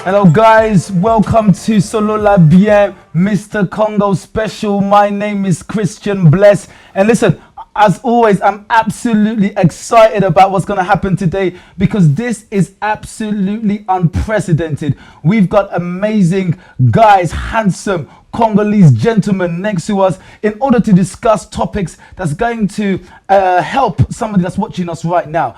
Hello guys, welcome to Solola Bien Mr. Congo special. My name is Christian Bless, and listen, as always, I'm absolutely excited about what's going to happen today because this is absolutely unprecedented. We've got amazing guys, handsome Congolese gentlemen next to us in order to discuss topics that's going to help somebody that's watching us right now.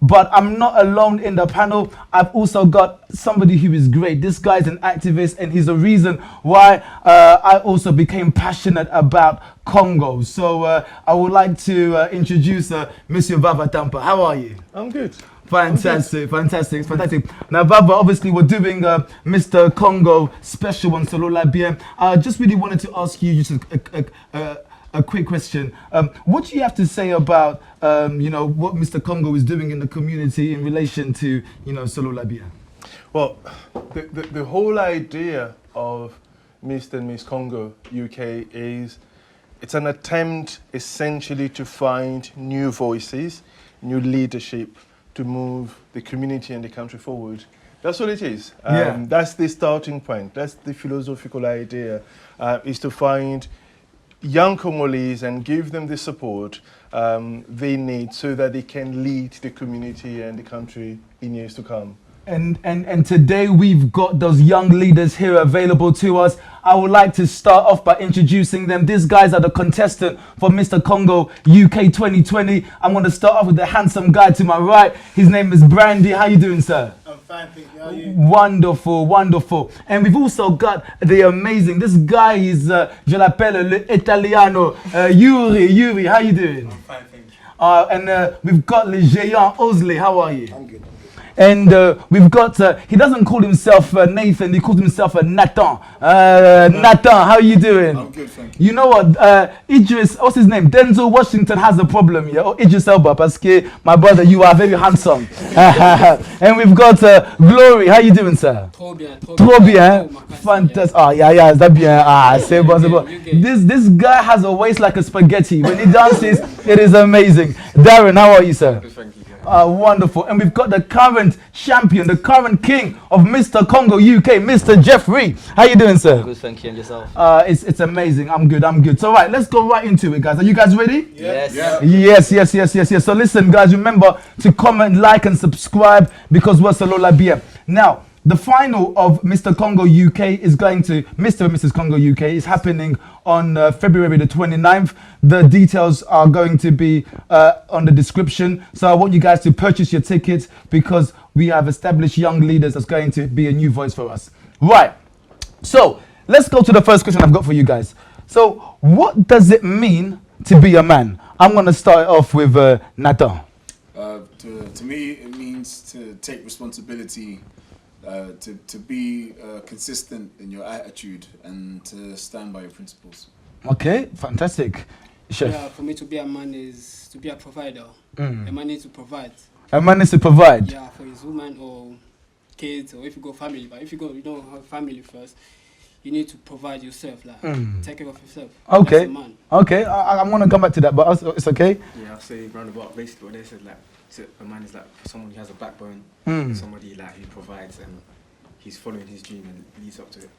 But I'm not alone in the panel. I've also got somebody who is great. This guy's an activist, and he's the reason why I also became passionate about Congo. So I would like to introduce Monsieur Vava Tampa. How are you? I'm good. Fantastic. Now, Baba, obviously, we're doing Mr. Congo special on Solola Bien. I just really wanted to ask you just a quick question. What do you have to say about, what Mr. Congo is doing in the community in relation to, Solola Bien? Well, the whole idea of Mr. and Miss Congo UK is it's an attempt essentially to find new voices, new leadership, to move the community and the country forward. That's all it is. That's the starting point. That's the philosophical idea, is to find young Congolese and give them the support they need so that they can lead the community and the country in years to come. And today we've got those young leaders here available to us. I would like to start off by introducing them. These guys are the contestant for Mr. Congo UK 2020. I'm going to start off with the handsome guy to my right. His name is Brandy. How you doing, sir? I'm fine, thank you. How are you? Wonderful. And we've also got the amazing, this guy is, je l'appelle le Italiano, Yuri. How you doing? I'm fine, thank you. And we've got le géant Osley. How are you? I'm good. And we've got, he doesn't call himself Nathan, he calls himself Nathan. Nathan, how are you doing? I'm good, thank you. You know what, Idris, what's his name? Denzel Washington has a problem here. Oh, Idris Elba, parce que, my brother, you are very handsome. And we've got Glory, how you doing, sir? Trop bien. Fantastic. Oh, yeah, c'est bien. C'est bon. This guy has a waist like a spaghetti. When he dances, it is amazing. Darren, how are you, sir? Good, thank you. Wonderful. And we've got the current champion, the current king of Mr. Congo UK, Mr. Jeffrey. How you doing, sir? Good, thank you, and yourself? It's amazing. I'm good. So, right, let's go right into it, guys. Are you guys ready? Yes. Yes. So, listen, guys, remember to comment, like, and subscribe because we're Solola Bien. Now, the final of Mr. Congo UK is going to, Mr. and Mrs. Congo UK is happening on February the 29th. The details are going to be on the description. So I want you guys to purchase your tickets because we have established young leaders that's going to be a new voice for us. Right. So let's go to the first question I've got for you guys. So what does it mean to be a man? I'm going to start off with Nathan. To me, it means to take responsibility, to be consistent in your attitude and to stand by your principles. Okay, fantastic. Chef. Yeah, for me to be a man is to be a provider. A man needs to provide. A man needs to provide. Yeah, for his woman or kids, or if you go family. But if you don't have family first, you need to provide yourself, like take care of yourself. Okay. As a man. Okay, I'm gonna come back to that, but it's okay. Yeah, I'll say roundabout. Basically, what they said, like, a man is like someone who has a backbone, somebody like who provides and he's following his dream and leads up to it.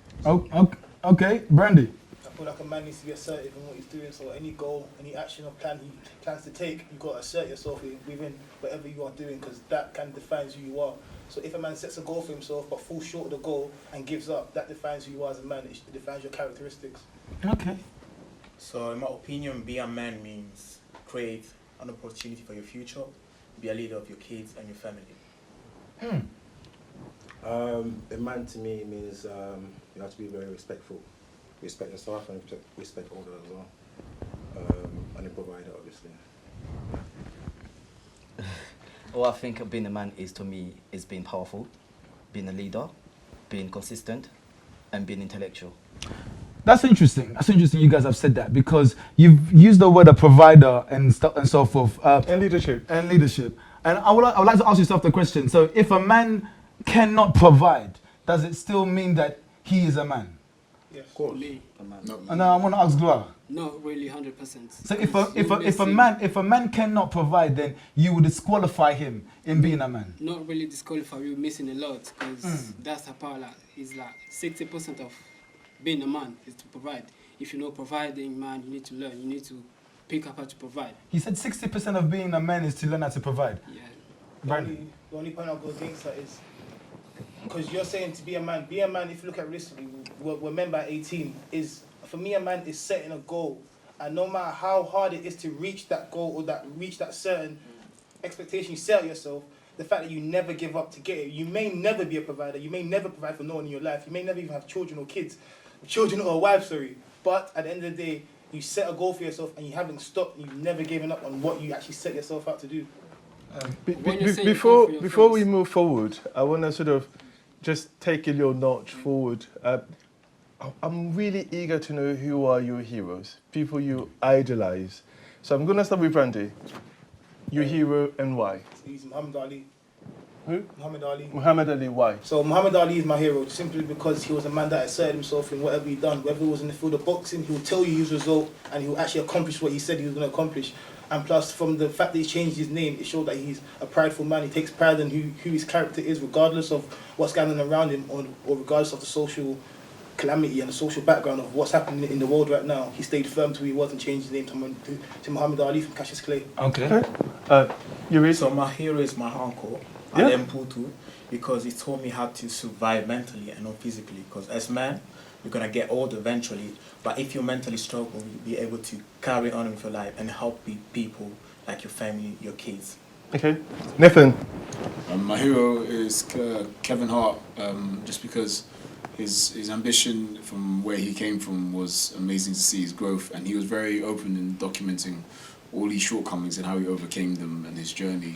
Okay, Brandy. I feel like a man needs to be assertive in what he's doing. So any goal, any action or plan he plans to take, you've got to assert yourself within whatever you are doing because that kind of defines who you are. So if a man sets a goal for himself but falls short of the goal and gives up, that defines who you are as a man. It defines your characteristics. Okay. So in my opinion, be a man means create an opportunity for your future, be a leader of your kids and your family. A man to me means you have to be very respectful. Respect yourself and respect others as well. And a provider, obviously. What I think of being a man is, to me, is being powerful, being a leader, being consistent, and being intellectual. That's interesting. You guys have said that because you've used the word a provider and so forth. And leadership. And I would like to ask yourself the question. So if a man cannot provide, does it still mean that he is a man? Yes. Of course. And now I want to ask Gloire. Not really 100%. So if a man cannot provide, then you would disqualify him in being a man. Not really disqualify, you're missing a lot, because that's the part. Like, it's like 60% of being a man is to provide. If you're not providing, man, you need to learn. You need to pick up how to provide. He said 60% of being a man is to learn how to provide. Yeah. Right. The only point I'll go against that is because you're saying to be a man, if you look at realistically, we're men by 18, is for me a man is setting a goal, and no matter how hard it is to reach that goal or reach that certain expectation you set yourself, the fact that you never give up to get it, you may never be a provider, you may never provide for no one in your life, you may never even have children or a wife, but at the end of the day, you set a goal for yourself and you haven't stopped, you've never given up on what you actually set yourself out to do. Before we move forward, I want to sort of just take a little notch forward. I'm really eager to know who are your heroes, people you idolize. So I'm going to start with Brandy. Your hero and why? He's Muhammad Ali. Who? Muhammad Ali. Muhammad Ali, why? So Muhammad Ali is my hero simply because he was a man that asserted himself in whatever he done. Whether it was in the field of boxing, he will tell you his result and he will actually accomplish what he said he was going to accomplish. And plus, from the fact that he changed his name, it showed that he's a prideful man. He takes pride in who his character is, regardless of what's going on around him or regardless of the social calamity and the social background of what's happening in the world right now. He stayed firm to who he was and changed his name to Muhammad Ali from Cassius Clay. Okay. You ready? So my hero is my uncle, Alem Putu, because he taught me how to survive mentally and not physically. Because as man, you're going to get old eventually, but if you mentally struggle, you'll be able to carry on with your life and help people like your family, your kids. Okay. Nathan? My hero is Kevin Hart, just because his ambition from where he came from was amazing to see his growth, and he was very open in documenting all his shortcomings and how he overcame them and his journey,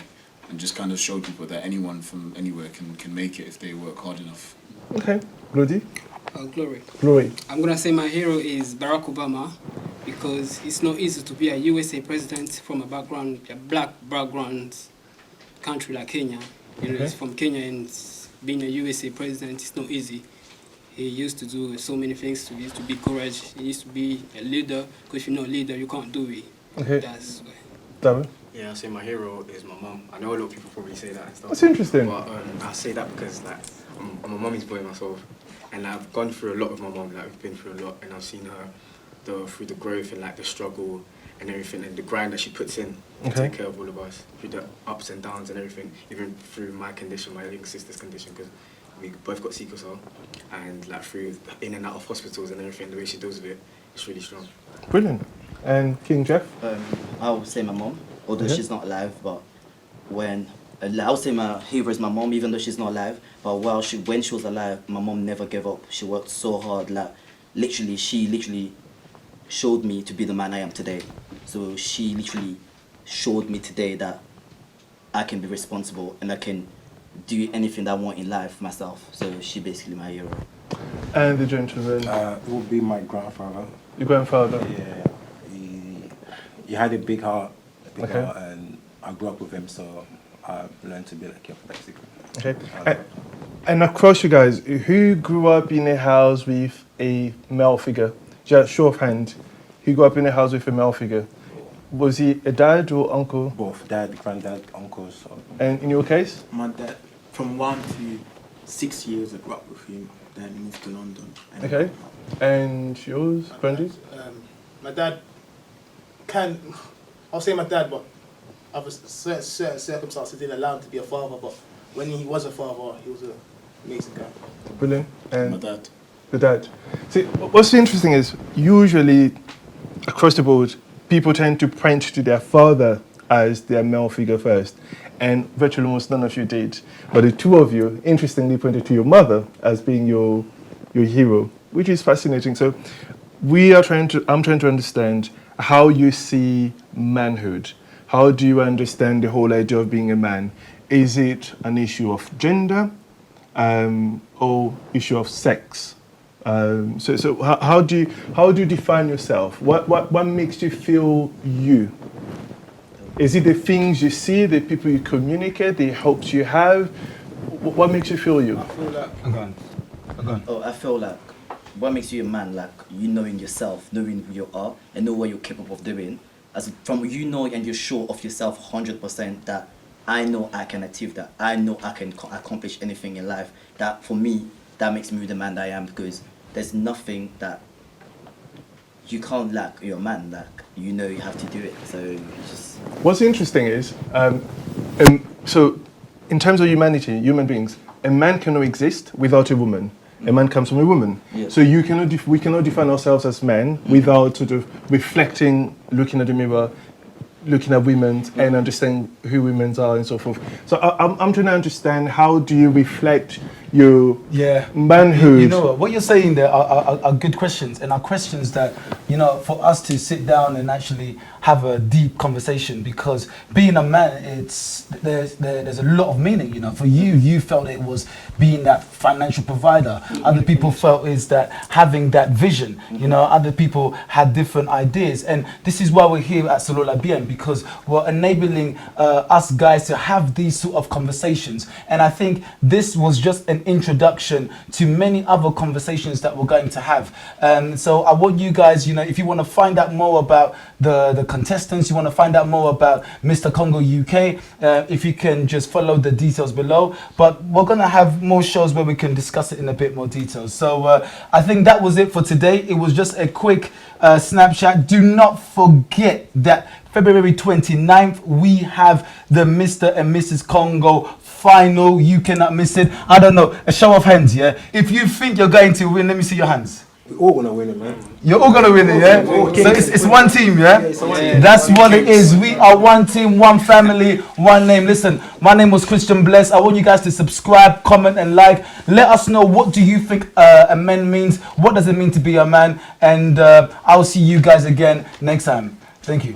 and just kind of showed people that anyone from anywhere can make it if they work hard enough. Okay. Glody? Glory. I'm going to say my hero is Barack Obama, because it's not easy to be a USA president from a black background country like Kenya. You know, he's from Kenya, and being a USA president is not easy. He used to do so many things. He used to be courage. He used to be a leader, because if you're not a leader, you can't do it. Okay. That's why. David? Yeah, I say my hero is my mum. I know a lot of people probably say that and stuff. That's interesting. But I say that because like I'm a mummy's boy myself, and I've gone through a lot with my mum. Like we've been through a lot, and I've seen her through the growth and like the struggle and everything, and the grind that she puts in to take care of all of us through the ups and downs and everything, even through my condition, my young sister's condition, because we both got sickle cell, and like through in and out of hospitals and everything, the way she deals with it, it's really strong. Brilliant. And King Jeff? I would say my mom, although she's not alive, but I would say my hero is my mom, even though she's not alive, but when she was alive, my mom never gave up. She worked so hard, like she literally showed me to be the man I am today. So she literally showed me today that I can be responsible and I can do anything that I want in life myself. So she's basically my hero. And the gentleman? It would be my grandfather. Your grandfather? Yeah. He had a big heart, and I grew up with him, so I learned to be like him, basically. Okay. And across you guys, who grew up in a house with a male figure? Just show of hand. Who grew up in a house with a male figure? Was he a dad or uncle? Both, dad, granddad, uncles. So. And in your case? My dad, from 1 to 6 years, I grew up with him. Then he moved to London. Okay. And yours, Brandy? My dad I'll say my dad, but other certain circumstances didn't allow him to be a father, but when he was a father, he was an amazing guy. Brilliant. And My dad. The dad. See, what's interesting is usually across the board, people tend to point to their father as their male figure first, and virtually almost none of you did. But the two of you, interestingly, pointed to your mother as being your hero, which is fascinating. So I'm trying to understand how you see manhood. How do you understand the whole idea of being a man? Is it an issue of gender or issue of sex? So how do you define yourself? What makes you feel you? Is it the things you see, the people you communicate, the hopes you have? What makes you feel you? I feel like Go on. I feel like what makes you a man, like you knowing yourself, knowing who you are, and know what you're capable of doing. As from you know and you're sure of yourself 100% that I know I can achieve that. I know I can accomplish anything in life. That for me, that makes me the man that I am, because there's nothing that you can't lack. You're a man, like you know you have to do it. So it's just. What's interesting is, so in terms of humanity, human beings, a man cannot exist without a woman. A man comes from a woman. Yeah. So we cannot define ourselves as men without sort of reflecting, looking at the mirror, looking at women and understanding who women are and so forth. So I'm trying to understand, how do you reflect your manhood? You know what you're saying there are good questions, and are questions that, you know, for us to sit down and actually have a deep conversation, because being a man, there's a lot of meaning. You know, for you felt it was being that financial provider. Other people felt is that having that vision. You know, other people had different ideas, and this is why we're here at Solola Bien, because we're enabling us guys to have these sort of conversations. And I think this was just an introduction to many other conversations that we're going to have. So I want you guys, you know, if you want to find out more about the contestants, you want to find out more about Mr. Congo UK, if you can just follow the details below. But we're going to have more shows where we can discuss it in a bit more detail. So I think that was it for today. It was just a quick snapshot. Do not forget that February 29th, we have the Mr. and Mrs. Congo final. You cannot miss it. I don't know, a show of hands, yeah? If you think you're going to win, let me see your hands. We're all gonna win it, man. You're all gonna win it, yeah? So it's one team, yeah? That's what it is. We are one team, one family, one name. Listen, my name was Christian Bless. I want you guys to subscribe, comment, and like. Let us know, what do you think a man means? What does it mean to be a man? And I'll see you guys again next time. Thank you.